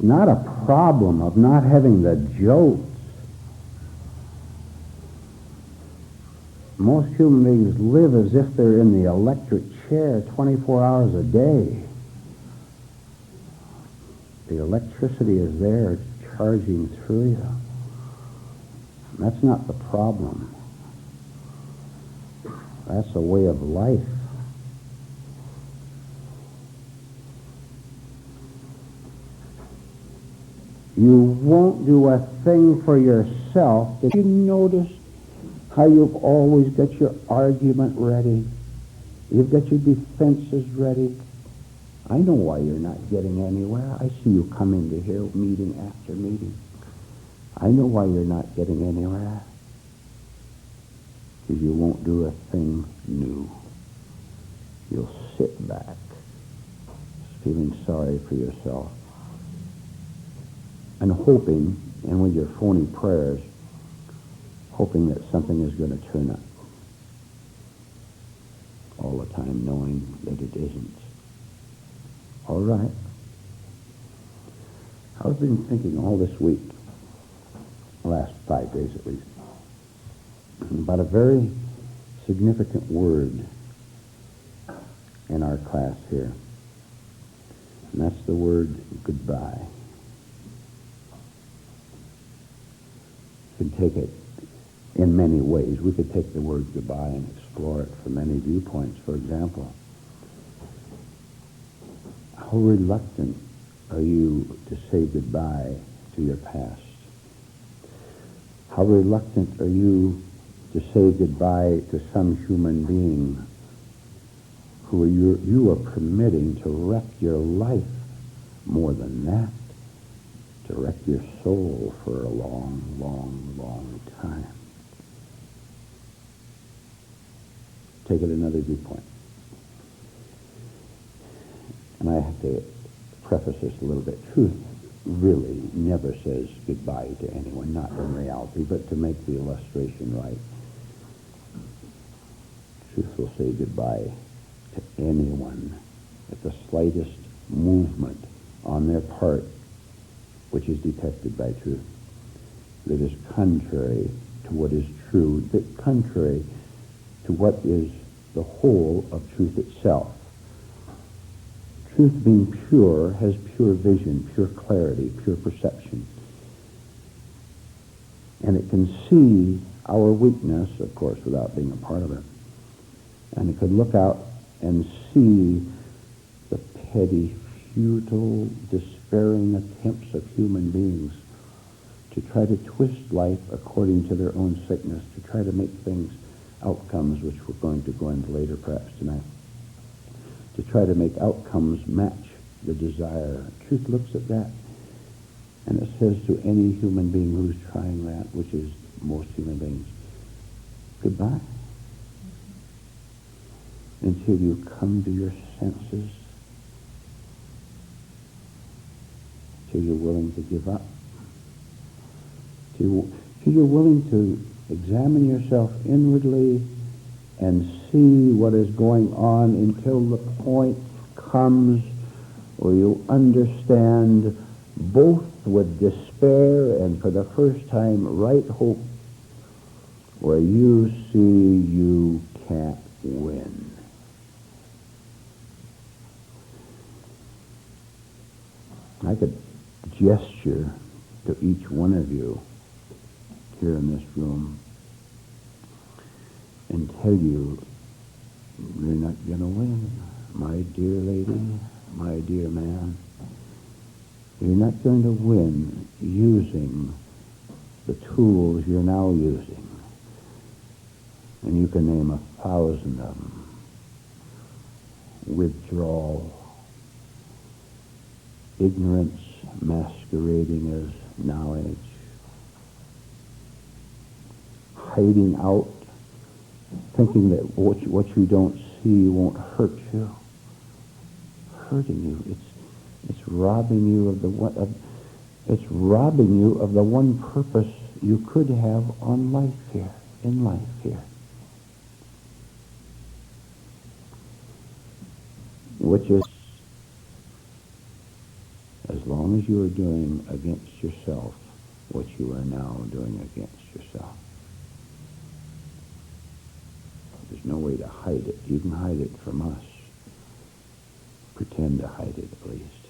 not a problem of not having the jolts. Most human beings live as if they're in the electric chair 24 hours a day. The electricity is there charging through you. That's not the problem. That's a way of life. You won't do a thing for yourself. Did you notice how you've always got your argument ready? You've got your defenses ready. I know why you're not getting anywhere. I see you come into here meeting after meeting. I know why you're not getting anywhere. Because you won't do a thing new. You'll sit back, feeling sorry for yourself, and hoping, and with your phony prayers, hoping that something is going to turn up. All the time knowing that it isn't. All right. I've been thinking all this week, the last 5 days at least, about a very significant word in our class here. And that's the word goodbye. You can take it in many ways. We could take the word goodbye and explore it from many viewpoints. For example, how reluctant are you to say goodbye to your past? How reluctant are you to say goodbye to some human being who you are permitting to wreck your life? More than that, to wreck your soul for a long, long, long time. Take it another viewpoint. And I have to preface this a little bit. Truth really never says goodbye to anyone, not in reality, but to make the illustration right. Truth will say goodbye to anyone at the slightest movement on their part, which is detected by truth, that is contrary to what is true, that contrary to what is the whole of truth itself. Truth being pure has pure vision, pure clarity, pure perception. And it can see our weakness, of course, without being a part of it. And it could look out and see the petty, futile, despairing attempts of human beings to try to twist life according to their own sickness, to try to make things, outcomes, which we're going to go into later perhaps tonight, to try to make outcomes match the desire. Truth looks at that, and it says to any human being who's trying that, which is most human beings, goodbye. Until you come to your senses, till you're willing to give up, till you're willing to examine yourself inwardly and see what is going on until the point comes where you understand both with despair and for the first time right hope, where you see you can't win. I could gesture to each one of you here in this room and tell you, you're not going to win, my dear lady, my dear man. You're not going to win using the tools you're now using. And you can name 1,000 of them. Withdrawal, ignorance masquerading as knowledge, hiding out, thinking that what you don't see won't hurt you, hurting you. It's robbing you of the one purpose you could have on life here, in life here, which is as long as you are doing against yourself what you are now doing against yourself. There's no way to hide it. You can hide it from us. Pretend to hide it, at least.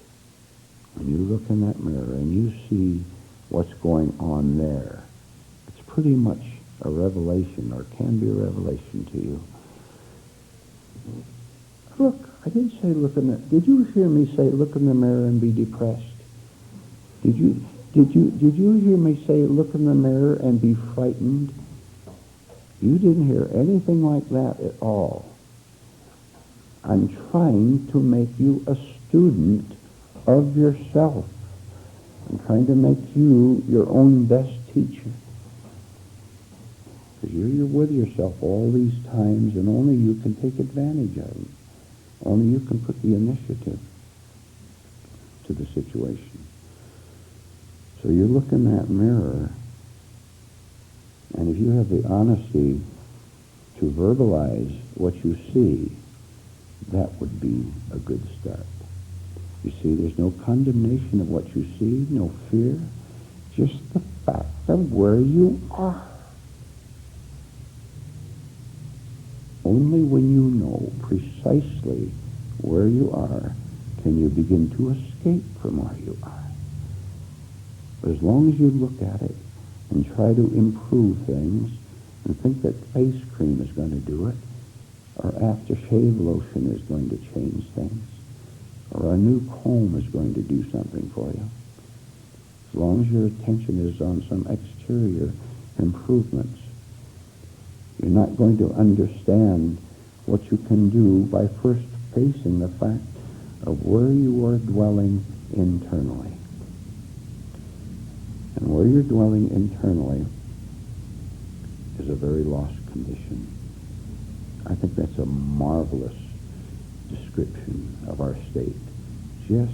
When you look in that mirror and you see what's going on there, it's pretty much a revelation, or can be a revelation to you. Look, I didn't say look in the... Did you hear me say look in the mirror and be depressed? Did you hear me say look in the mirror and be frightened? You didn't hear anything like that at all. I'm trying to make you a student of yourself. I'm trying to make you your own best teacher. Because you're with yourself all these times, and only you can take advantage of them. Only you can put the initiative to the situation. So you look in that mirror, and if you have the honesty to verbalize what you see, that would be a good start. You see, there's no condemnation of what you see, no fear, just the fact of where you are. Only when you know precisely where you are can you begin to escape from where you are. But as long as you look at it and try to improve things and think that face cream is going to do it, or aftershave lotion is going to change things, or a new comb is going to do something for you, as long as your attention is on some exterior improvements, you're not going to understand what you can do by first facing the fact of where you are dwelling internally. And where you're dwelling internally is a very lost condition. I think that's a marvelous description of our state. Just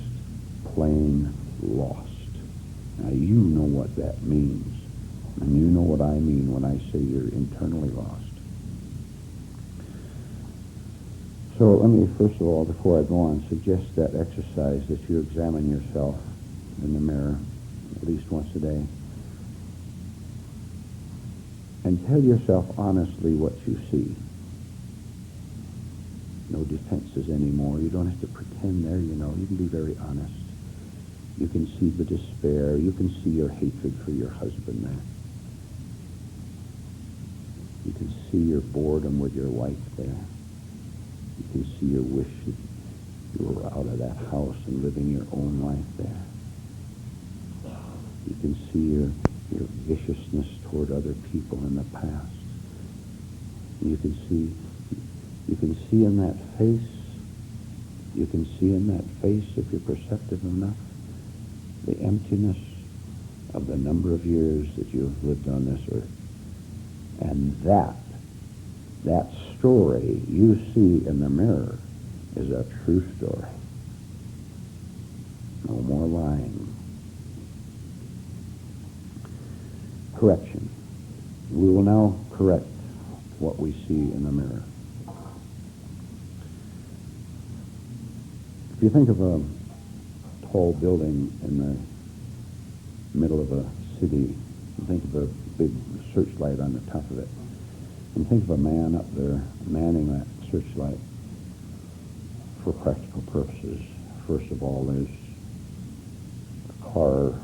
plain lost. Now you know what that means. And you know what I mean when I say you're internally lost. So let me, first of all, before I go on, suggest that exercise that you examine yourself in the mirror at least once a day. And tell yourself honestly what you see. No defenses anymore. You don't have to pretend there, you know. You can be very honest. You can see the despair. You can see your hatred for your husband there. You can see your boredom with your wife there. You can see your wish that you were out of that house and living your own life there. You can see your viciousness toward other people in the past. You can see in that face, if you're perceptive enough, the emptiness of the number of years that you've lived on this earth. And that story you see in the mirror is a true story. No more lying. Correction. We will now correct what we see in the mirror. If you think of a tall building in the middle of a city, you think of a big searchlight on the top of it, and think of a man up there manning that searchlight for practical purposes. First of all, there's a car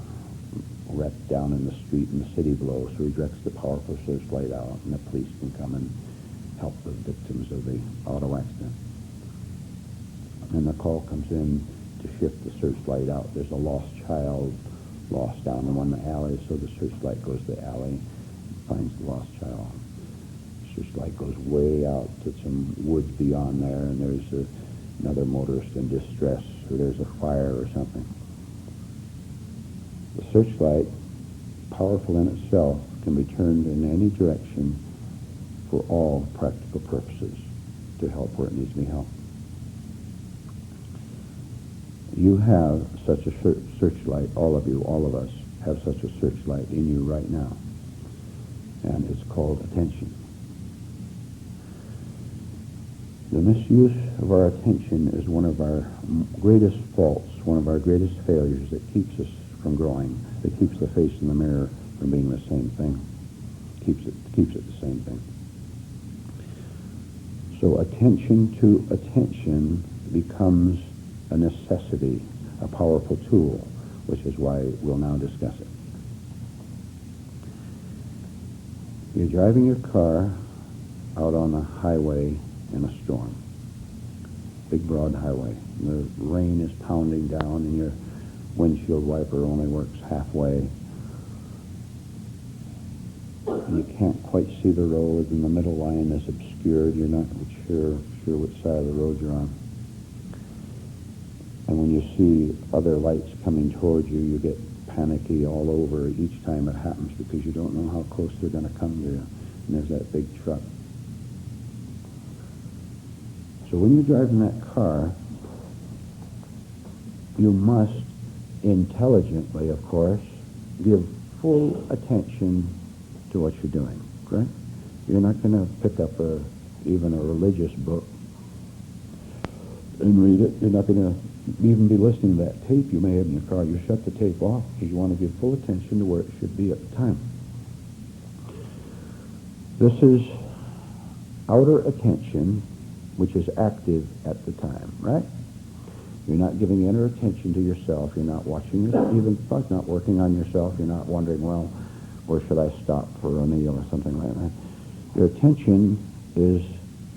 wrecked down in the street in the city below, so he directs the powerful searchlight out, and the police can come and help the victims of the auto accident. And the call comes in to shift the searchlight out. There's a lost child lost down in one of the alleys, so the searchlight goes to the alley and finds the lost child. The searchlight goes way out to some woods beyond there, and there's another motorist in distress, or there's a fire or something. The searchlight, powerful in itself, can be turned in any direction for all practical purposes to help where it needs to be helped. You have such a searchlight, all of you, all of us, have such a searchlight in you right now. And it's called attention. The misuse of our attention is one of our greatest faults one of our greatest failures that keeps us from growing, that keeps the face in the mirror from being the same thing. Keeps it the same thing. So attention to attention becomes a necessity, a powerful tool, which is why we'll now discuss it. You're driving your car out on a highway in a storm. Big, broad highway. The rain is pounding down and your windshield wiper only works halfway. And you can't quite see the road, and the middle line is obscured. You're not sure which side of the road you're on. And when you see other lights coming towards you, you get panicky all over each time it happens because you don't know how close they're going to come to you. And there's that big truck. So when you're driving that car, you must intelligently, of course, give full attention to what you're doing, correct? You're not going to pick up even a religious book and read it. You're not going to even be listening to that tape you may have in your car. You shut the tape off because you want to give full attention to where it should be at the time. This is outer attention, which is active at the time, right? You're not giving inner attention to yourself. You're not watching yourself, even not working on yourself. You're not wondering, well, where should I stop for a meal or something like that. Your attention is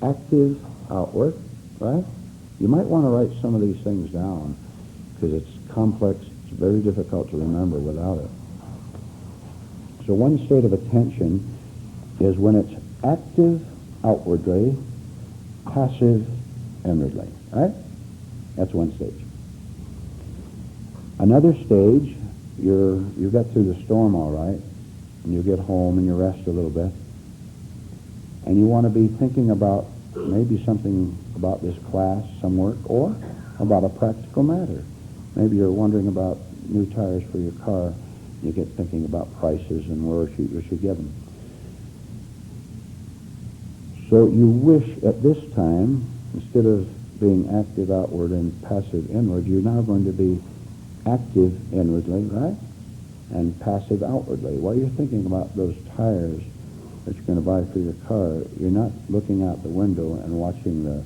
active outward, right? You might want to write some of these things down because it's complex. It's very difficult to remember without it. So one state of attention is when it's active outwardly, passive inwardly, right? That's one stage. Another stage, you got through the storm all right, and you get home and you rest a little bit, and you want to be thinking about maybe something about this class, some work, or about a practical matter. Maybe you're wondering about new tires for your car. You get thinking about prices and where you should get them. So you wish at this time, instead of being active outward and passive inward, you're now going to be active inwardly, right? And passive outwardly. While you're thinking about those tires that you're going to buy for your car, you're not looking out the window and watching the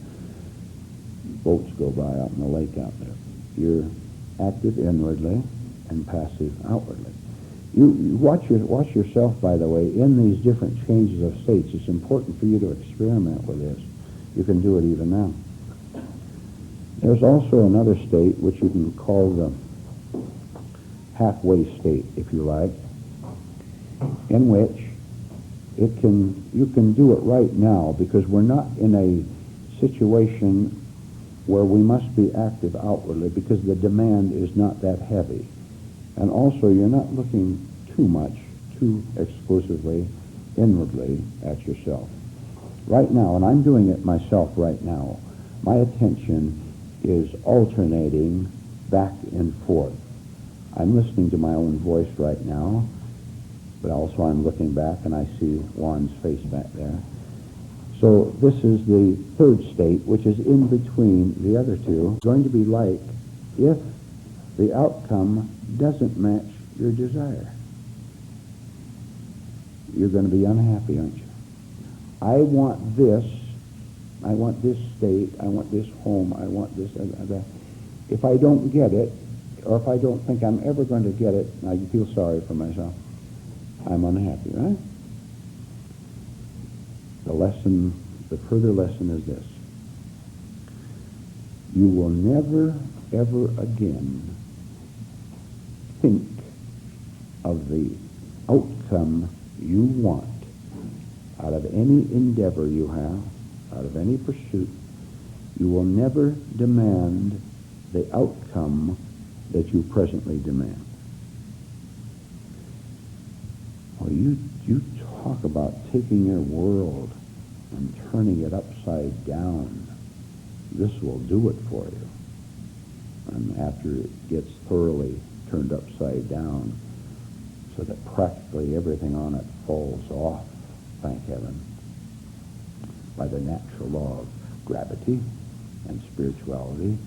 boats go by out in the lake out there. You're active inwardly and passive outwardly. You watch yourself, by the way, in these different changes of states. It's important for you to experiment with this. You can do it even now. There's also another state which you can call the halfway state, if you like, in which you can do it right now because we're not in a situation where we must be active outwardly because the demand is not that heavy. And also, you're not looking too exclusively inwardly at yourself. Right now, and I'm doing it myself right now, my attention is alternating back and forth. I'm listening to my own voice right now, but also I'm looking back and I see Juan's face back there. So this is the third state, which is in between the other two. It's going to be like if the outcome doesn't match your desire. You're going to be unhappy, aren't you? I want this state, I want this home, I want this, that. If I don't get it, or if I don't think I'm ever going to get it, I feel sorry for myself. I'm unhappy, right? The further lesson is this. You will never, ever again think of the outcome you want out of any endeavor you have, out of any pursuit. You will never demand the outcome that you presently demand. Well, you talk about taking your world and turning it upside down. This will do it for you. And after it gets thoroughly turned upside down, so that practically everything on it falls off, thank heaven, by the natural law of gravity and spirituality.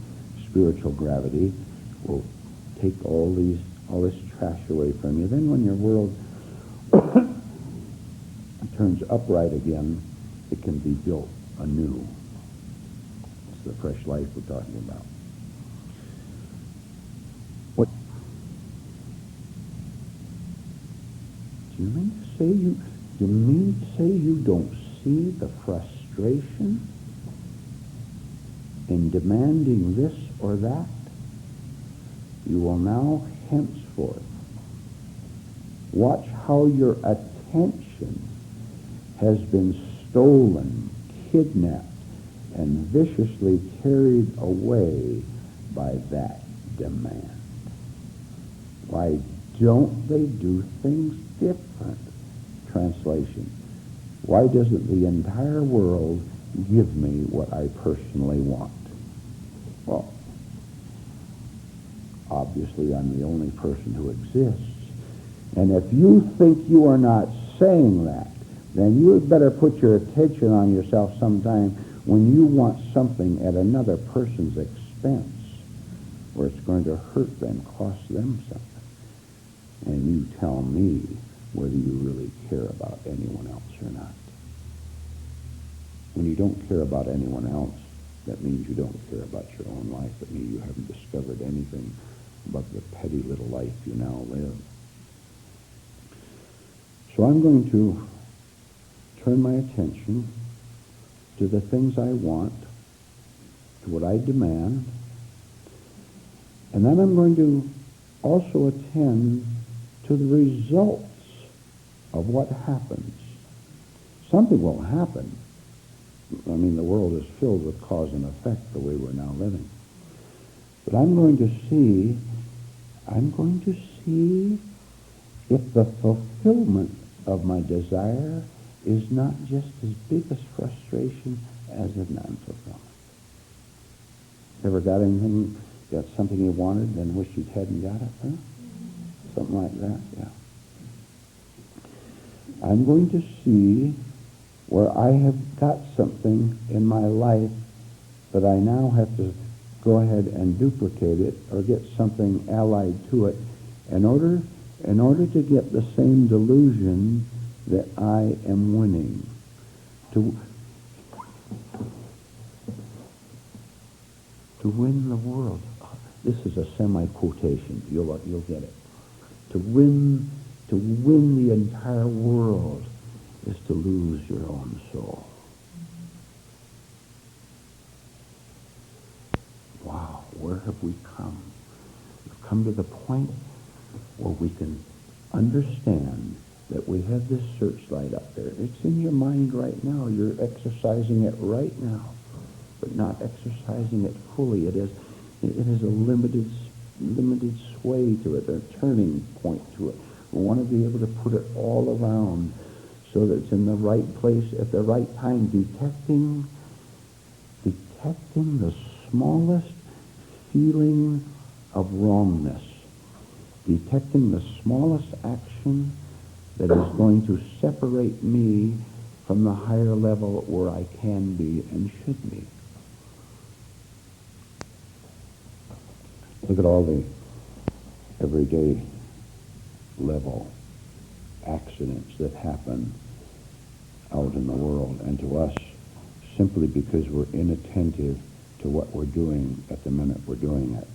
Spiritual gravity will take all this trash away from you. Then when your world turns upright again, it can be built anew. It's the fresh life we're talking about. What do you mean to say? You mean to say you don't see the frustration in demanding this or that? You will now henceforth watch how your attention has been stolen, kidnapped, and viciously carried away by that demand. Why don't they do things different? Translation. Why doesn't the entire world give me what I personally want? Well, obviously I'm the only person who exists. And if you think you are not saying that, then you had better put your attention on yourself sometime when you want something at another person's expense, where it's going to hurt them, cost them something. And you tell me whether you really care about anyone else or not. When you don't care about anyone else, that means you don't care about your own life. That means you haven't discovered anything about the petty little life you now live. So I'm going to turn my attention to the things I want, to what I demand, and then I'm going to also attend to the results of what happens. Something will happen. I mean, the world is filled with cause and effect the way we're now living. But I'm going to see if the fulfillment of my desire is not just as big as frustration as a non-fulfillment. Ever got something you wanted and wished you hadn't got it? Huh? Something like that, yeah. I'm going to see where I have got something in my life, but I now have to go ahead and duplicate it or get something allied to it in order to get the same delusion that I am winning. To win the world. This is a semi-quotation. You'll get it. To win the entire world is to lose your own soul. Wow, where have we come? We've come to the point where we can understand that we have this searchlight up there. It's in your mind right now. You're exercising it right now, but not exercising it fully. It has a limited sway to it, a turning point to it. We want to be able to put it all around so that it's in the right place at the right time, detecting the smallest feeling of wrongness, detecting the smallest action that is going to separate me from the higher level where I can be and should be. Look at all the everyday level accidents that happen out in the world, and to us, simply because we're inattentive to what we're doing at the minute we're doing it.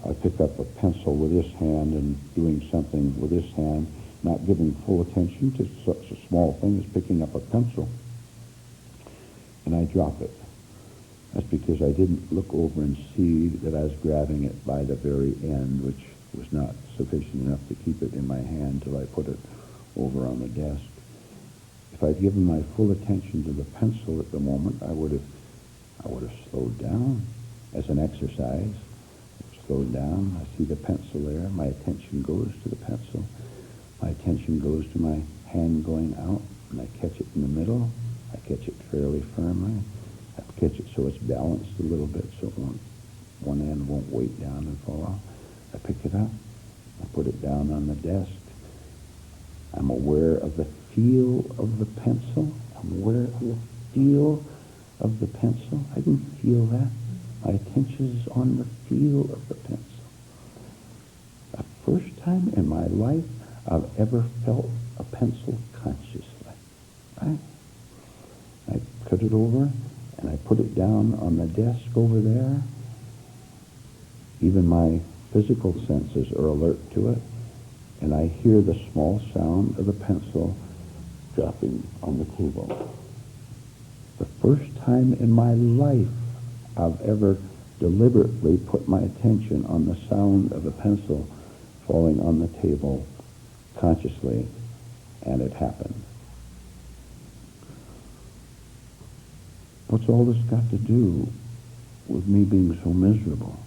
I pick up a pencil with this hand and doing something with this hand, not giving full attention to such a small thing as picking up a pencil, and I drop it. That's because I didn't look over and see that I was grabbing it by the very end, which was not sufficient enough to keep it in my hand till I put it over on the desk. If I'd given my full attention to the pencil at the moment, I would have slowed down as an exercise. Slowed down. I see the pencil there. My attention goes to the pencil. My attention goes to my hand going out, and I catch it in the middle. I catch it fairly firmly. I catch it so it's balanced a little bit so one end won't weight down and fall off. I pick it up. I put it down on the desk. I'm aware of the feel of the pencil. I'm aware of the feel of the pencil. I can feel that. My attention is on the feel of the pencil. The first time in my life I've ever felt a pencil consciously. Right? I put it over and I put it down on the desk over there. Even my physical senses are alert to it, and I hear the small sound of the pencil dropping on the table. The first time in my life I've ever deliberately put my attention on the sound of a pencil falling on the table consciously, and it happened. What's all this got to do with me being so miserable?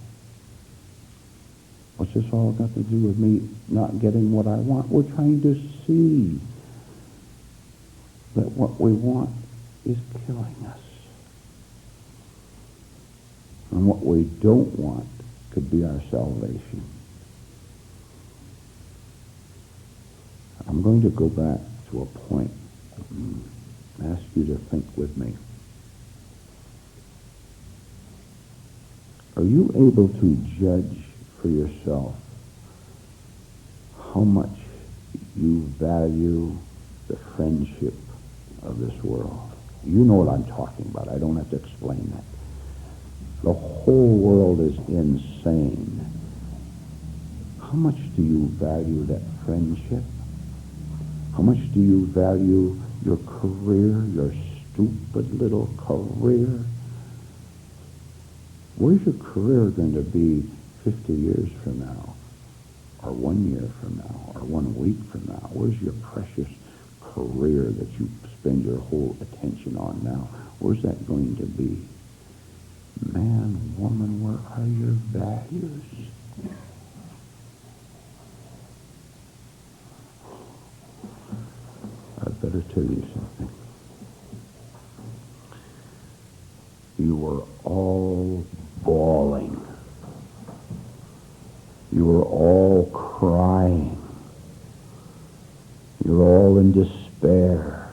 What's this all got to do with me not getting what I want? We're trying to see that what we want is killing us. And what we don't want could be our salvation. I'm going to go back to a point and ask you to think with me. Are you able to judge for yourself how much you value the friendship of this world? You know what I'm talking about. I don't have to explain that. The whole world is insane. How much do you value that friendship? How much do you value your career, your stupid little career? Where's your career going to be 50 years from now, or 1 year from now, or 1 week from now? Where's your precious career that you spend your whole attention on now? Where's that going to be? Man, woman, where are your values? I'd better tell you something. You were all bawling. You were all crying. You're all in despair.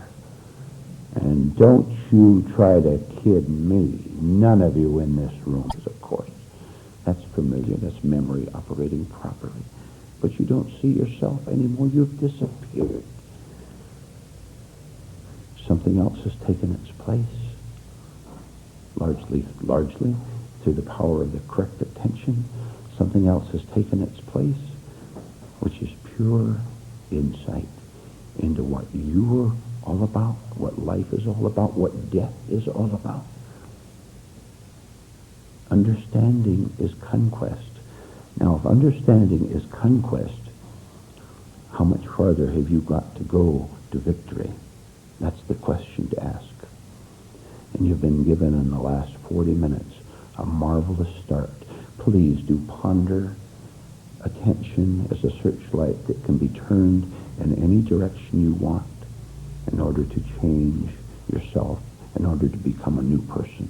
And don't you try to kid me. None of you in this room, of course. That's familiar. That's memory operating properly. But you don't see yourself anymore. You've disappeared. Something else has taken its place. Largely through the power of the correct attention. Something else has taken its place, which is pure insight into what you're all about, what life is all about, what death is all about. Understanding is conquest. Now, if understanding is conquest, how much farther have you got to go to victory? That's the question to ask. And you've been given in the last 40 minutes a marvelous start. Please do ponder attention as a searchlight that can be turned in any direction you want in order to change yourself, in order to become a new person.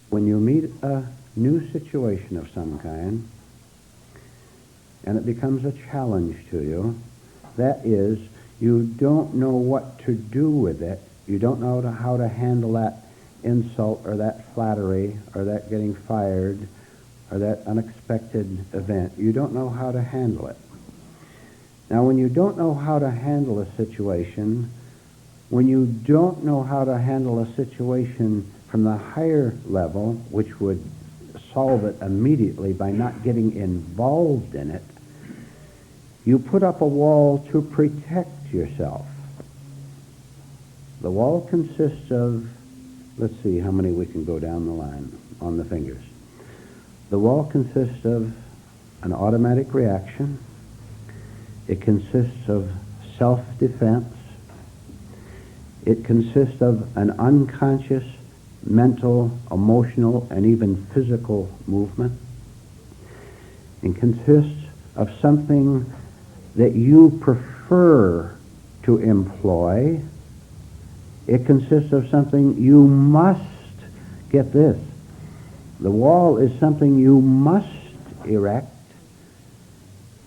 when you meet a new situation of some kind, and it becomes a challenge to you, that is, you don't know what to do with it. You don't know how to handle that insult or that flattery or that getting fired or that unexpected event. You don't know how to handle it. Now, when you don't know how to handle a situation, when you don't know how to handle a situation from the higher level, which would solve it immediately by not getting involved in it, you put up a wall to protect yourself. The wall consists of, let's see how many we can go down the line on the fingers. The wall consists of an automatic reaction. It consists of self-defense. It consists of an unconscious mental, emotional, and even physical movement. It consists of something that you prefer to employ. It consists of something you must, get this, the wall is something you must erect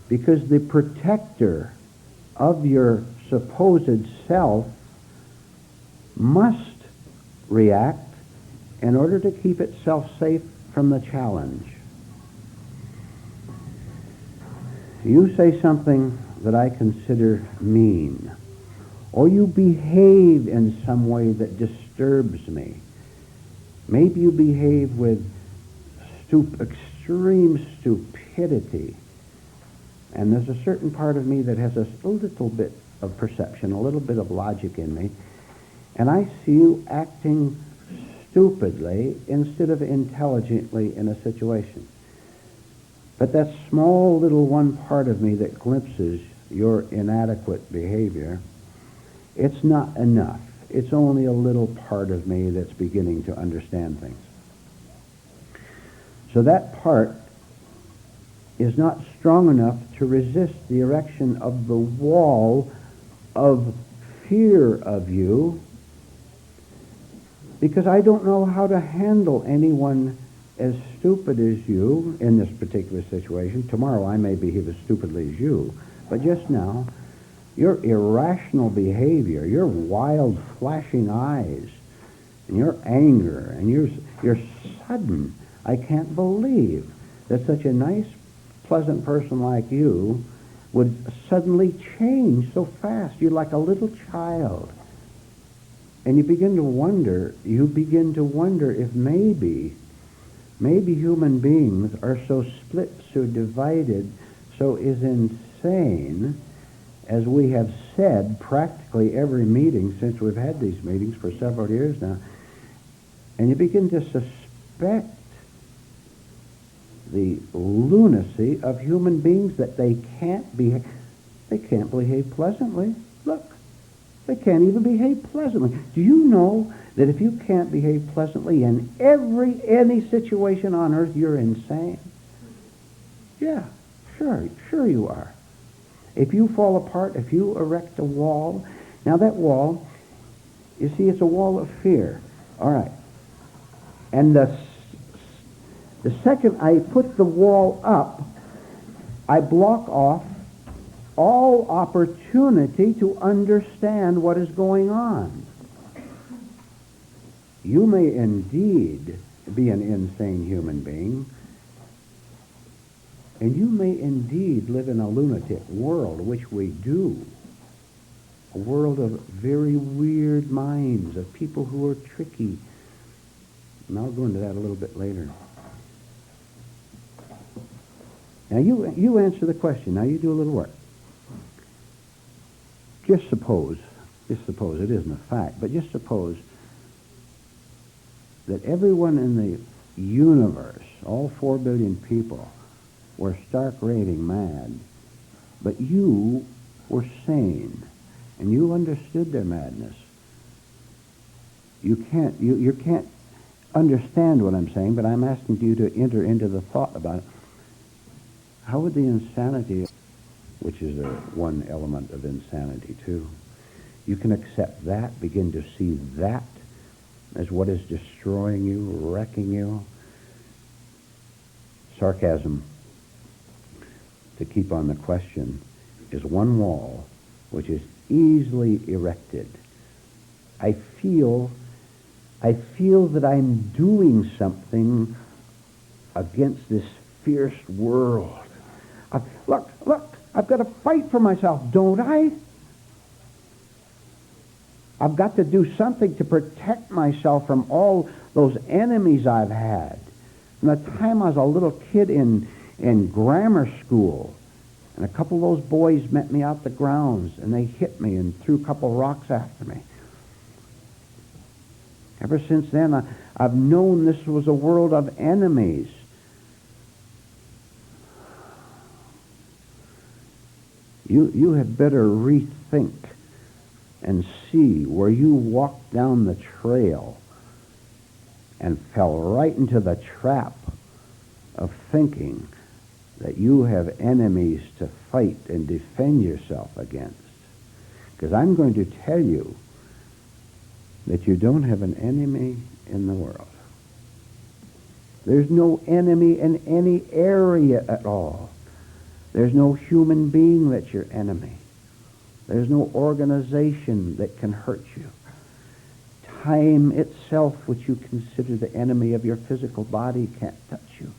because the protector of your supposed self must react in order to keep itself safe from the challenge. You say something that I consider mean, or you behave in some way that disturbs me. Maybe you behave with extreme stupidity, and there's a certain part of me that has a little bit of perception, a little bit of logic in me, and I see you acting stupidly instead of intelligently in a situation. But that small little one part of me that glimpses your inadequate behavior, it's not enough. It's only a little part of me that's beginning to understand things. So that part is not strong enough to resist the erection of the wall of fear of you, because I don't know how to handle anyone as stupid as you in this particular situation. Tomorrow I may behave as stupidly as you, but just now, your irrational behavior, your wild flashing eyes, and your anger, and your sudden, I can't believe that such a nice, pleasant person like you would suddenly change so fast. You're like a little child. And you begin to wonder if maybe human beings are so split, so divided, so is insane, as we have said practically every meeting since we've had these meetings for several years now. And you begin to suspect the lunacy of human beings, that they can't behave pleasantly. Look, they can't even behave pleasantly. Do you know that if you can't behave pleasantly in any situation on earth, you're insane? Yeah, sure you are. If you fall apart, if you erect a wall, now that wall, you see, it's a wall of fear. All right. And the second I put the wall up, I block off all opportunity to understand what is going on. You may indeed be an insane human being, and you may indeed live in a lunatic world, which we do. A world of very weird minds, of people who are tricky. And I'll go into that a little bit later. Now you answer the question. Now you do a little work. Just suppose, it isn't a fact, but just suppose that everyone in the universe, all 4 billion people, were stark raving mad, but you were sane, and you understood their madness. You can't understand what I'm saying, but I'm asking you to enter into the thought about it. How would the insanity, which is one element of insanity too, you can accept that, begin to see that as what is destroying you, wrecking you. Sarcasm, to keep on the question, is one wall which is easily erected. I feel that I'm doing something against this fierce world. Look, I've got to fight for myself, don't I? I've got to do something to protect myself from all those enemies I've had. From the time I was a little kid in grammar school, and a couple of those boys met me out the grounds, and they hit me and threw a couple of rocks after me. Ever since then, I've known this was a world of enemies. You had better rethink and see where you walked down the trail and fell right into the trap of thinking that you have enemies to fight and defend yourself against. Because I'm going to tell you that you don't have an enemy in the world. There's no enemy in any area at all. There's no human being that's your enemy. There's no organization that can hurt you. Time itself, which you consider the enemy of your physical body, can't touch you.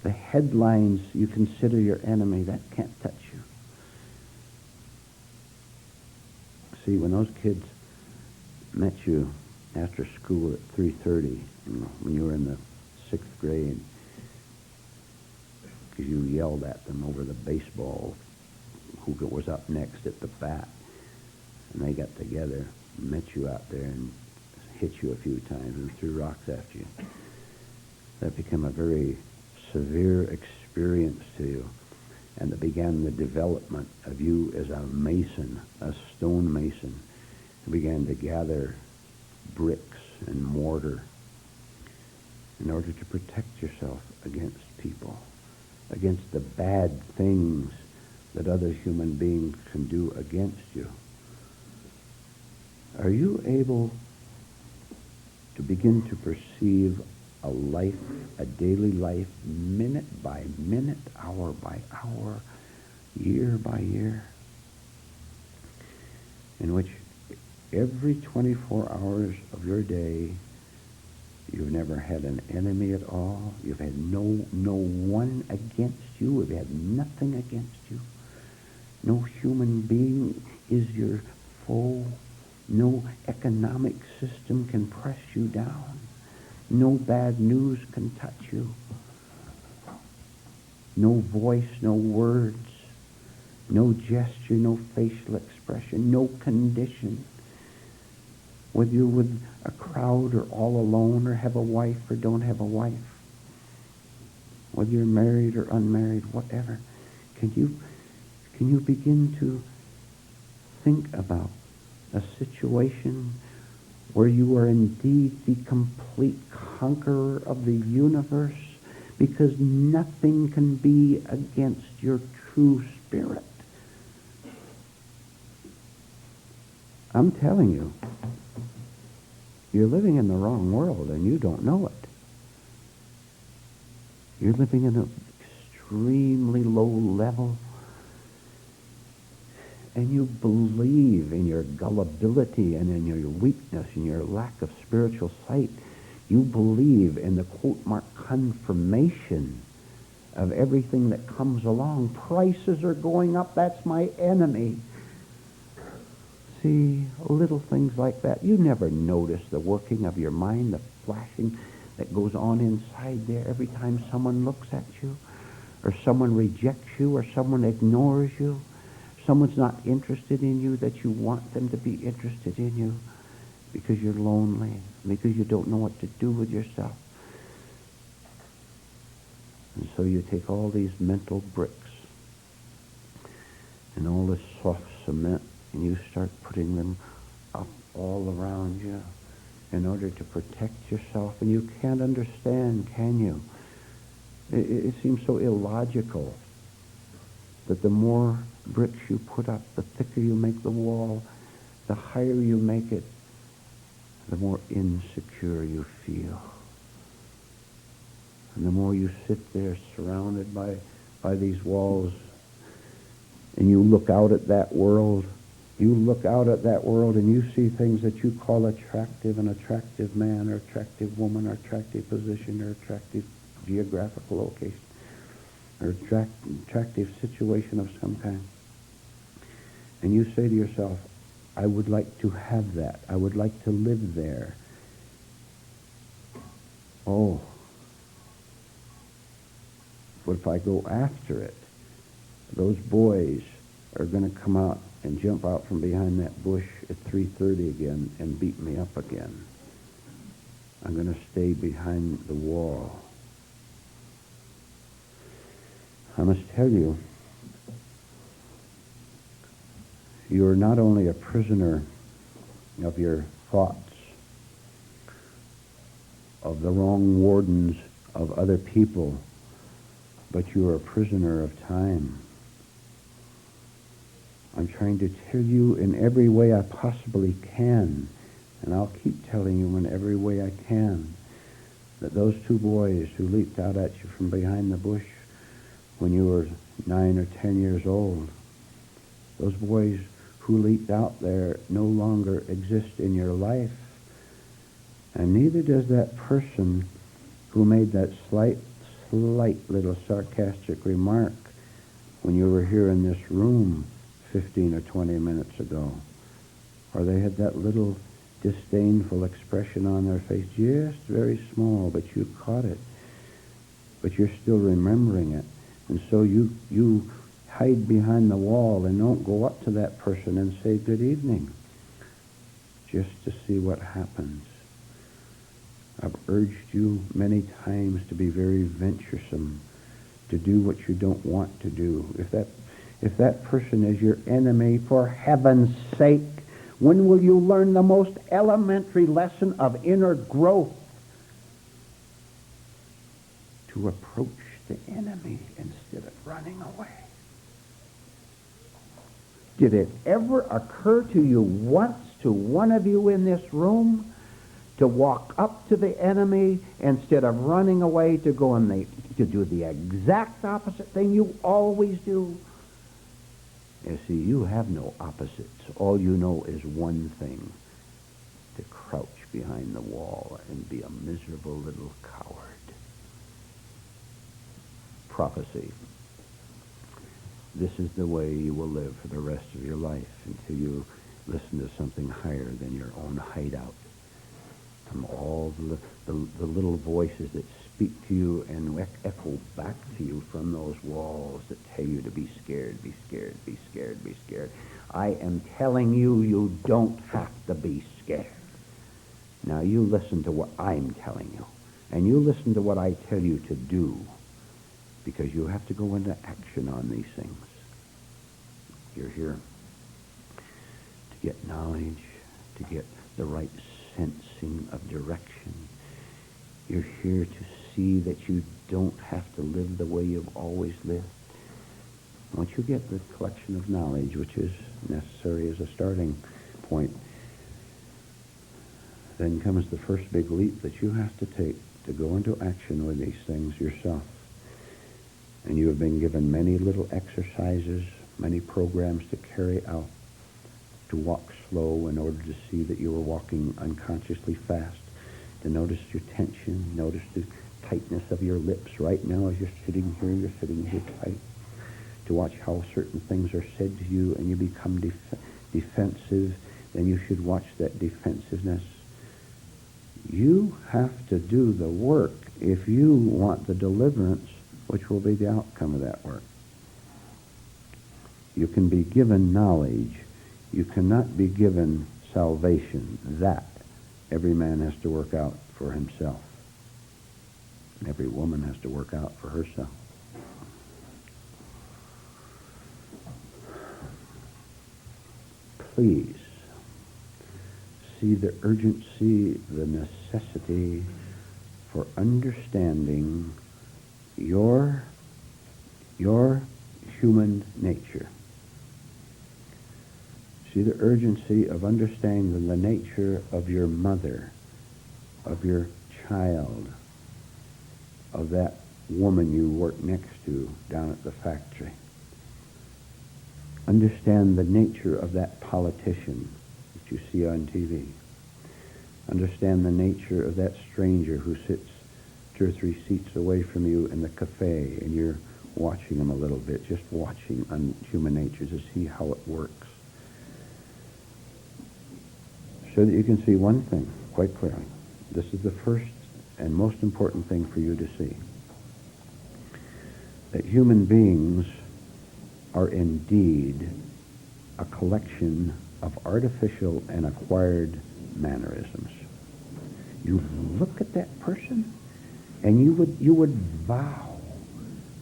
The headlines you consider your enemy, that can't touch you. See, when those kids met you after school at 3:30, when you were in the 6th grade, because you yelled at them over the baseball, who was up next at the bat, and they got together, met you out there, and hit you a few times and threw rocks after you. That became a very severe experience to you, and it began the development of you as a mason, a stone mason. You began to gather bricks and mortar in order to protect yourself against people, against the bad things that other human beings can do against you. Are you able to begin to perceive a life, a daily life, minute by minute, hour by hour, year by year, in which every 24 hours of your day you've never had an enemy at all, you've had no one against you, you've had nothing against you, no human being is your foe, no economic system can press you down, no bad news can touch you. No voice, no words, no gesture, no facial expression, no condition. Whether you're with a crowd or all alone or have a wife or don't have a wife. Whether you're married or unmarried, whatever. Can you begin to think about a situation where you are indeed the complete conqueror of the universe, because nothing can be against your true spirit? I'm telling you, you're living in the wrong world and you don't know it. You're living in an extremely low level, and you believe in your gullibility and in your weakness and your lack of spiritual sight. You believe in the quote mark confirmation of everything that comes along. Prices are going up, that's my enemy. See, little things like that. You never notice the working of your mind, the flashing that goes on inside there every time someone looks at you, or someone rejects you, or someone ignores you. Someone's not interested in you that you want them to be interested in you, because you're lonely, because you don't know what to do with yourself. And so you take all these mental bricks and all this soft cement, and you start putting them up all around you in order to protect yourself. And you can't understand, can you? It seems so illogical that the more bricks you put up, the thicker you make the wall, the higher you make it, the more insecure you feel. And the more you sit there surrounded by these walls, and you look out at that world, and you see things that you call attractive, an attractive man or attractive woman or attractive position or attractive geographical location or attractive situation of some kind. And you say to yourself, I would like to have that. I would like to live there. Oh, what if I go after it? Those boys are going to come out and jump out from behind that bush at 3:30 again and beat me up again. I'm going to stay behind the wall. I must tell you, you're not only a prisoner of your thoughts, of the wrong wardens of other people, but you're a prisoner of time. I'm trying to tell you in every way I possibly can, and I'll keep telling you in every way I can, that those two boys who leaped out at you from behind the bush when you were 9 or 10 years old, those boys who leaped out there no longer exist in your life. And neither does that person who made that slight little sarcastic remark when you were here in this room 15 or 20 minutes ago. Or they had that little disdainful expression on their face, just very small, but you caught it. But you're still remembering it. And so you hide behind the wall and don't go up to that person and say good evening, just to see what happens. I've urged you many times to be very venturesome, to do what you don't want to do. If that person is your enemy, for heaven's sake, when will you learn the most elementary lesson of inner growth? To approach the enemy instead of running away. Did it ever occur to you once, to one of you in this room, to walk up to the enemy instead of running away, to go and to do the exact opposite thing you always do? You see, you have no opposites. All you know is one thing: to crouch behind the wall and be a miserable little coward. Prophecy. This is the way you will live for the rest of your life until you listen to something higher than your own hideout. From all the little voices that speak to you and echo back to you from those walls that tell you to be scared, be scared, be scared, be scared. I am telling you, you don't have to be scared. Now you listen to what I'm telling you, and you listen to what I tell you to do, because you have to go into action on these things. You're here to get knowledge, to get the right sensing of direction. You're here to see that you don't have to live the way you've always lived. Once you get the collection of knowledge, which is necessary as a starting point, then comes the first big leap that you have to take to go into action with these things yourself. And you have been given many little exercises, many programs to carry out, to walk slow in order to see that you are walking unconsciously fast, to notice your tension, notice the tightness of your lips right now as you're sitting here tight, to watch how certain things are said to you and you become defensive, then you should watch that defensiveness. You have to do the work if you want the deliverance, which will be the outcome of that work. You can be given knowledge. You cannot be given salvation. That every man has to work out for himself. And every woman has to work out for herself. Please see the urgency, the necessity for understanding your human nature. See the urgency of understanding the nature of your mother, of your child, of that woman you work next to down at the factory. Understand the nature of that politician that you see on TV. Understand the nature of that stranger who sits 2 or 3 seats away from you in the cafe, and you're watching him a little bit, just watching on human nature to see how it works. So that you can see one thing quite clearly. This is the first and most important thing for you to see. That human beings are indeed a collection of artificial and acquired mannerisms. You look at that person, and you would vow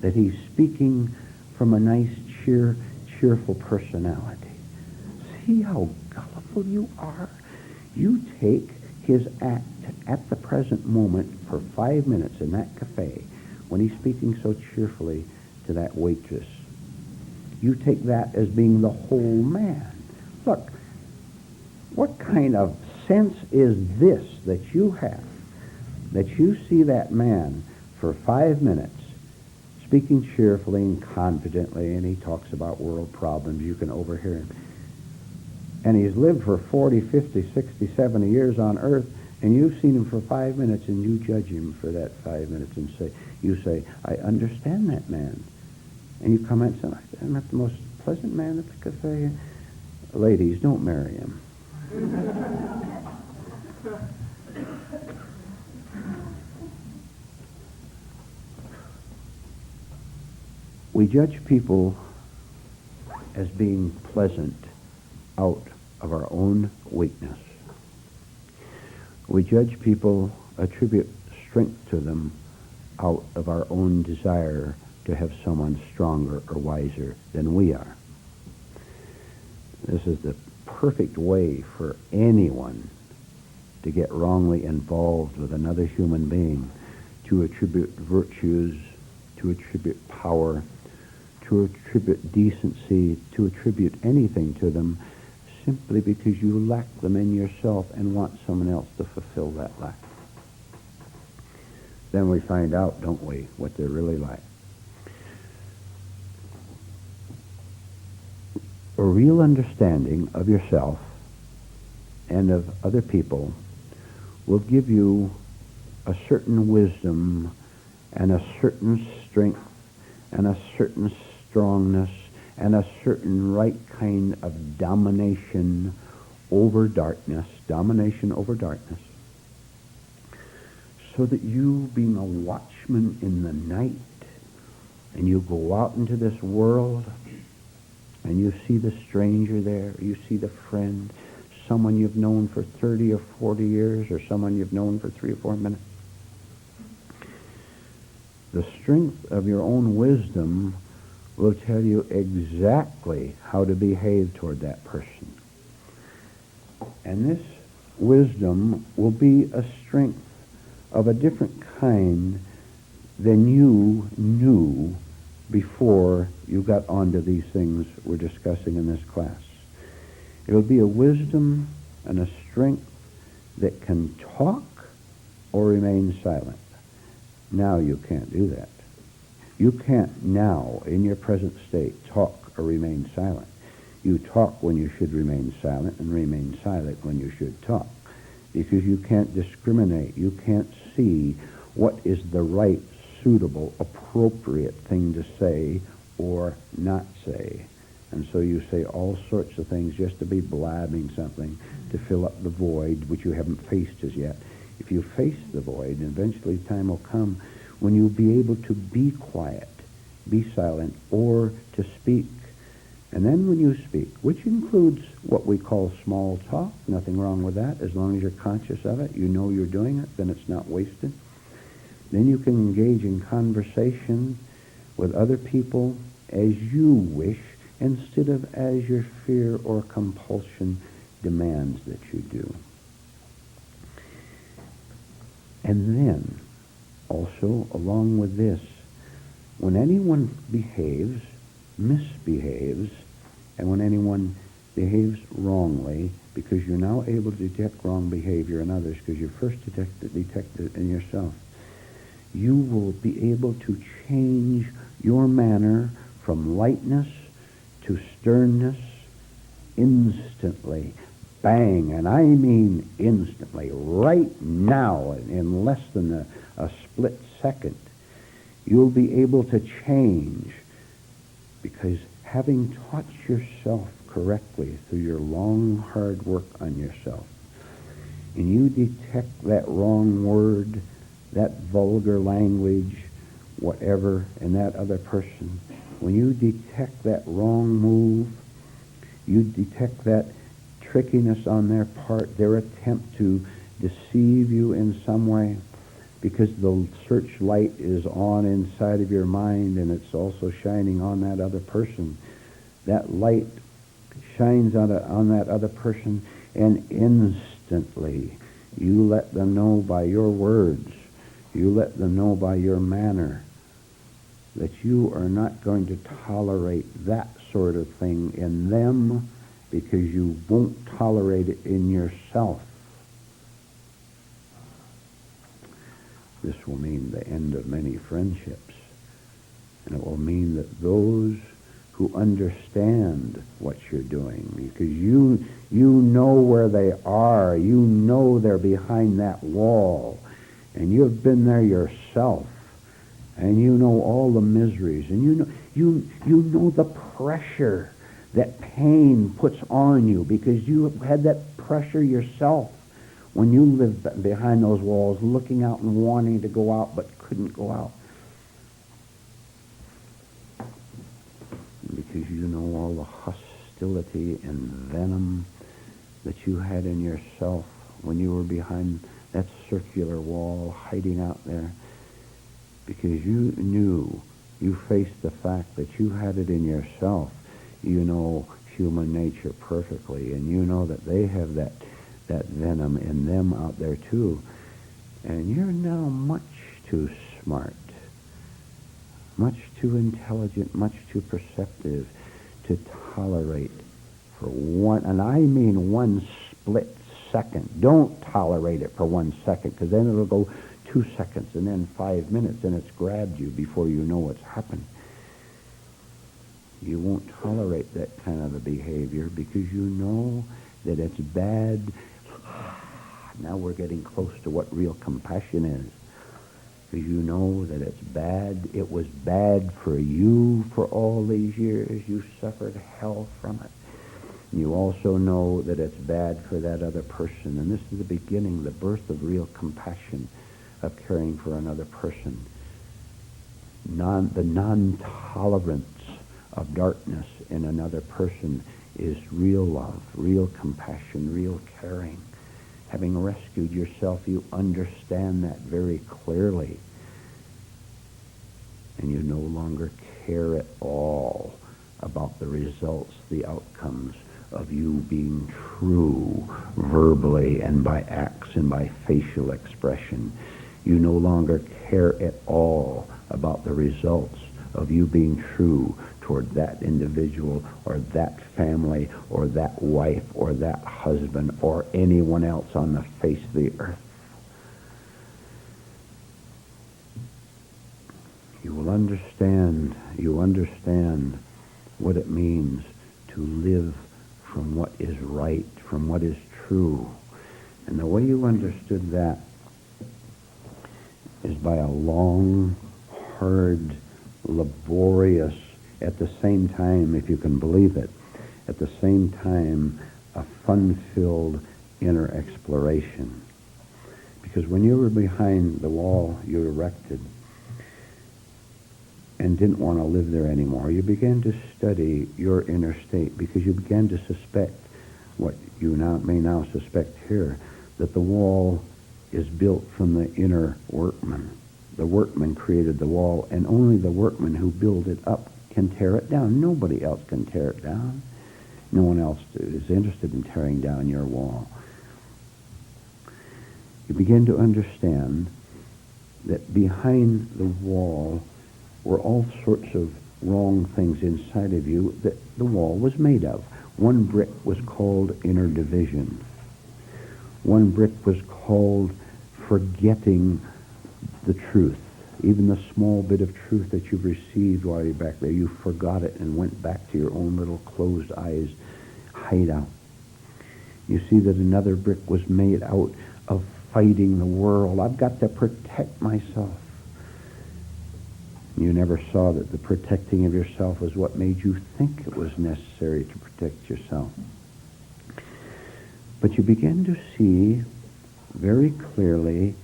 that he's speaking from a nice, cheerful personality. See how gullible you are? You take his act at the present moment for 5 minutes in that cafe when he's speaking so cheerfully to that waitress. You take that as being the whole man. Look, what kind of sense is this that you have, that you see that man for 5 minutes speaking cheerfully and confidently, and he talks about world problems, you can overhear him. And he's lived for 40, 50, 60, 70 years on earth, and you've seen him for 5 minutes, and you judge him for that 5 minutes and say, I understand that man. And you comment, I'm not the most pleasant man at the cafe. Ladies, don't marry him. We judge people as being pleasant out of our own weakness. We judge people, attribute strength to them out of our own desire to have someone stronger or wiser than we are. This is the perfect way for anyone to get wrongly involved with another human being, to attribute virtues, to attribute power, to attribute decency, to attribute anything to them, simply because you lack them in yourself and want someone else to fulfill that lack. Then we find out, don't we, what they're really like. A real understanding of yourself and of other people will give you a certain wisdom and a certain strength and a certain strongness and a certain right kind of domination over darkness, so that you, being a watchman in the night, and you go out into this world, and you see the stranger there, you see the friend, someone you've known for 30 or 40 years, or someone you've known for 3 or 4 minutes. The strength of your own wisdom will tell you exactly how to behave toward that person. And this wisdom will be a strength of a different kind than you knew before you got onto these things we're discussing in this class. It'll be a wisdom and a strength that can talk or remain silent. Now you can't do that. You can't now, in your present state, talk or remain silent. You talk when you should remain silent and remain silent when you should talk. Because you can't discriminate. You can't see what is the right, suitable, appropriate thing to say or not say. And so you say all sorts of things just to be blabbing something to fill up the void which you haven't faced as yet. If you face the void, eventually time will come when you'll be able to be quiet, be silent, or to speak. And then when you speak, which includes what we call small talk, nothing wrong with that, as long as you're conscious of it, you know you're doing it, then it's not wasted. Then you can engage in conversation with other people as you wish, instead of as your fear or compulsion demands that you do. And then, also, along with this, when anyone behaves, misbehaves, and when anyone behaves wrongly, because you're now able to detect wrong behavior in others, because you first detected it in yourself, you will be able to change your manner from lightness to sternness instantly. Bang, and I mean instantly, right now, in less than a split second. You'll be able to change, because having taught yourself correctly through your long, hard work on yourself, and you detect that wrong word, that vulgar language, whatever, in that other person, when you detect that wrong move, you detect that trickiness on their part, their attempt to deceive you in some way, because the searchlight is on inside of your mind and it's also shining on that other person. That light shines on that other person, and instantly you let them know by your words, you let them know by your manner, that you are not going to tolerate that sort of thing in them, because you won't tolerate it in yourself. This will mean the end of many friendships, and it will mean that those who understand what you're doing, because you know where they are, you know they're behind that wall, and you've been there yourself, and you know all the miseries, and you know the pressure that pain puts on you, because you have had that pressure yourself when you lived behind those walls, looking out and wanting to go out but couldn't go out. Because you know all the hostility and venom that you had in yourself when you were behind that circular wall, hiding out there. Because you knew, you faced the fact that you had it in yourself. You know human nature perfectly, and you know that they have that venom in them out there too. And you're now much too smart, much too intelligent, much too perceptive to tolerate for one, and I mean one split second. Don't tolerate it for 1 second, because then it'll go 2 seconds and then 5 minutes, and it's grabbed you before you know what's happened. You won't tolerate that kind of a behavior, because you know that it's bad. Now we're getting close to what real compassion is. Because you know that it's bad. It was bad for you for all these years. You suffered hell from it. You also know that it's bad for that other person. And this is the beginning, the birth of real compassion, of caring for another person. The non-tolerance of darkness in another person is real love, real compassion, real caring. Having rescued yourself, you understand that very clearly. And you no longer care at all about the results, the outcomes of you being true verbally and by acts and by facial expression. You no longer care at all about the results of you being true toward that individual or that family or that wife or that husband or anyone else on the face of the earth. You understand what it means to live from what is right, from what is true. And the way you understood that is by a long, hard, laborious, at the same time, if you can believe it, at the same time, a fun-filled inner exploration. Because when you were behind the wall you erected and didn't want to live there anymore, you began to study your inner state, because you began to suspect what you may now suspect here, that the wall is built from the inner workman. The workman created the wall, and only the workman who built it up can tear it down. Nobody else can tear it down. No one else is interested in tearing down your wall. You begin to understand that behind the wall were all sorts of wrong things inside of you that the wall was made of. One brick was called inner division. One brick was called forgetting the truth. Even the small bit of truth that you've received while you're back there, you forgot it and went back to your own little closed eyes hideout. You see that another brick was made out of fighting the world. I've got to protect myself. You never saw that the protecting of yourself was what made you think it was necessary to protect yourself. But you begin to see very clearly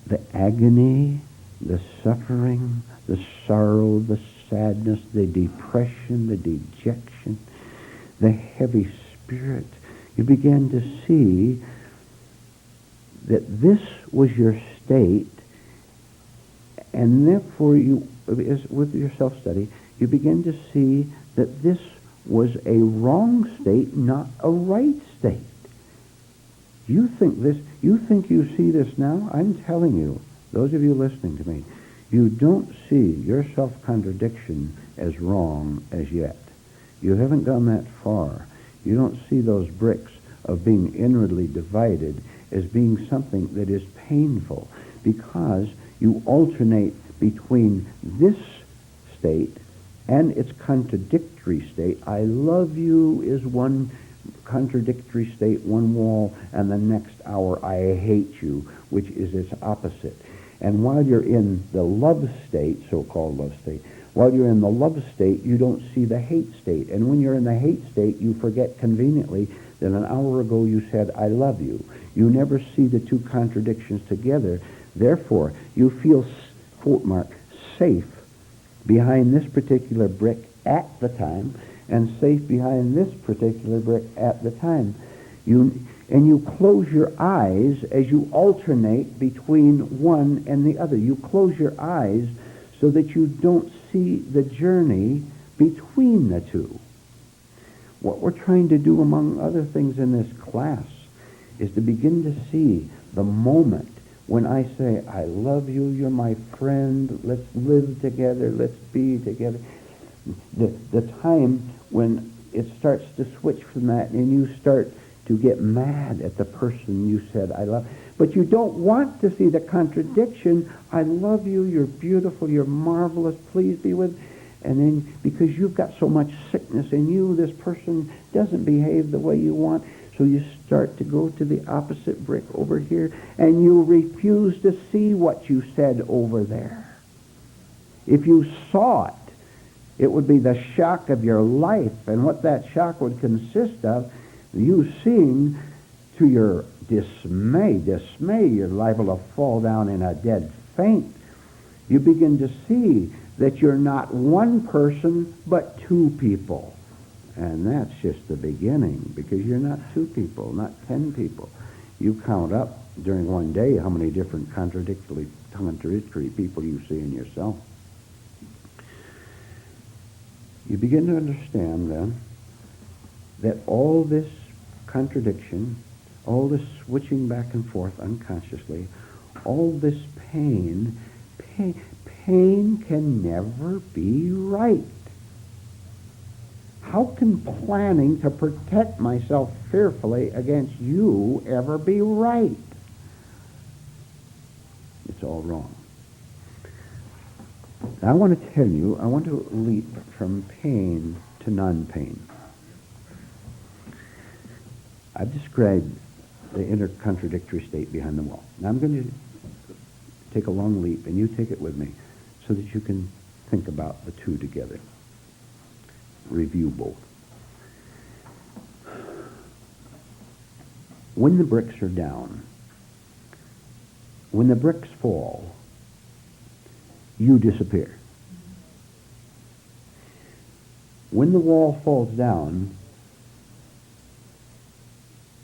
the agony, the suffering, the sorrow, the sadness, the depression, the dejection, the heavy spirit. You begin to see that this was your state, and therefore you, with your self-study, you begin to see that this was a wrong state, not a right state. You think you see this now? I'm telling you, those of you listening to me, you don't see your self-contradiction as wrong as yet. You haven't gone that far. You don't see those bricks of being inwardly divided as being something that is painful, because you alternate between this state and its contradictory state. I love you is one contradictory state, one wall, and the next hour I hate you, which is its opposite. And while you're in the love state, so-called love state, while you're in the love state, you don't see the hate state. And when you're in the hate state, you forget conveniently that an hour ago you said, I love you. You never see the two contradictions together. Therefore, you feel, quote mark, safe behind this particular brick at the time, and safe behind this particular brick at the time. You close your eyes as you alternate between one and the other. You close your eyes so that you don't see the journey between the two. What we're trying to do, among other things in this class, is to begin to see the moment when I say, I love you, you're my friend, let's live together, let's be together. The time when it starts to switch from that and you start to get mad at the person you said, I love. But you don't want to see the contradiction. I love you, you're beautiful, you're marvelous, please be with. And then because you've got so much sickness in you, this person doesn't behave the way you want. So you start to go to the opposite brick over here, and you refuse to see what you said over there. If you saw it, it would be the shock of your life, and what that shock would consist of, you seeing to your dismay, you're liable to fall down in a dead faint. You begin to see that you're not one person, but two people. And that's just the beginning, because you're not two people, not 10 people. You count up during one day how many different contradictory people you see in yourself. You begin to understand then that all this contradiction, all this switching back and forth unconsciously, all this pain can never be right. How can planning to protect myself fearfully against you ever be right? It's all wrong. Now I want to tell you, I want to leap from pain to non-pain. I've described the inner contradictory state behind the wall. Now I'm going to take a long leap, and you take it with me, so that you can think about the two together. Review both. When the bricks are down, when the bricks fall, you disappear. When the wall falls down,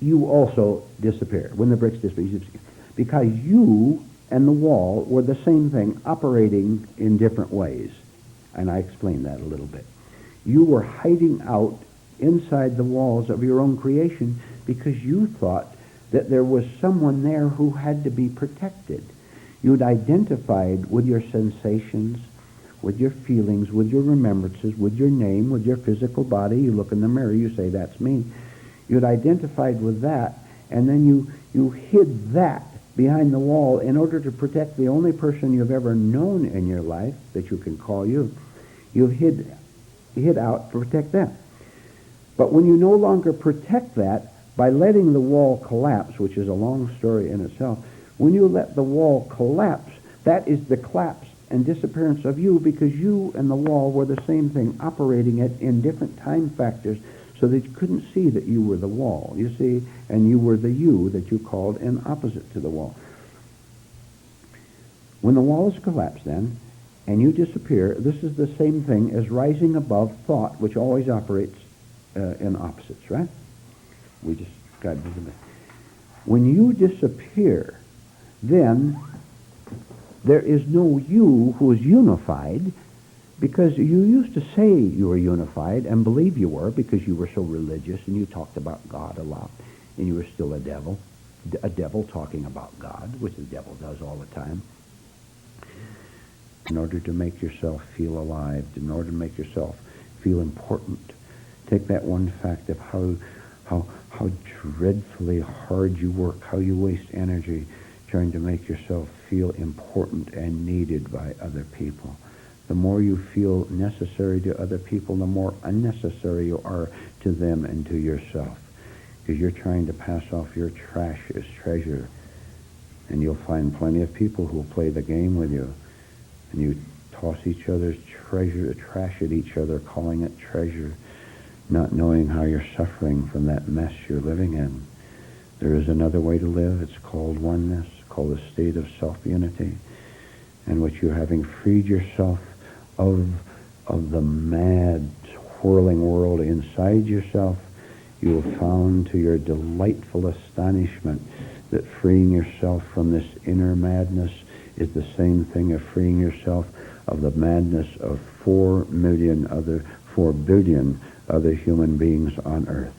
you also disappear. When the bricks disappear, you disappear. Because you and the wall were the same thing, operating in different ways. And I explained that a little bit. You were hiding out inside the walls of your own creation because you thought that there was someone there who had to be protected. You'd identified with your sensations, with your feelings, with your remembrances, with your name, with your physical body. You look in the mirror, you say, that's me. You'd identified with that, and then you hid that behind the wall in order to protect the only person you've ever known in your life that you can call you. You've hid out to protect that. But when you no longer protect that by letting the wall collapse, which is a long story in itself, when you let the wall collapse, that is the collapse and disappearance of you, because you and the wall were the same thing, operating it in different time factors so that you couldn't see that you were the wall, you see, and you were the you that you called in opposite to the wall. When the wall is collapsed then, and you disappear, this is the same thing as rising above thought, which always operates in opposites, right? We just got to do that. When you disappear, then there is no you who is unified, because you used to say you were unified and believe you were, because you were so religious and you talked about God a lot, and you were still a devil talking about God, which the devil does all the time, in order to make yourself feel alive, in order to make yourself feel important. Take that one fact of how dreadfully hard you work, how you waste energy trying to make yourself feel important and needed by other people. The more you feel necessary to other people, the more unnecessary you are to them and to yourself, because you're trying to pass off your trash as treasure. And you'll find plenty of people who will play the game with you, and you toss each other's trash at each other, calling it treasure, not knowing how you're suffering from that mess you're living in. There is another way to live. It's called oneness, called a state of self-unity, in which you, having freed yourself of the mad, whirling world inside yourself, you have found to your delightful astonishment that freeing yourself from this inner madness is the same thing as freeing yourself of the madness of 4 billion other human beings on earth.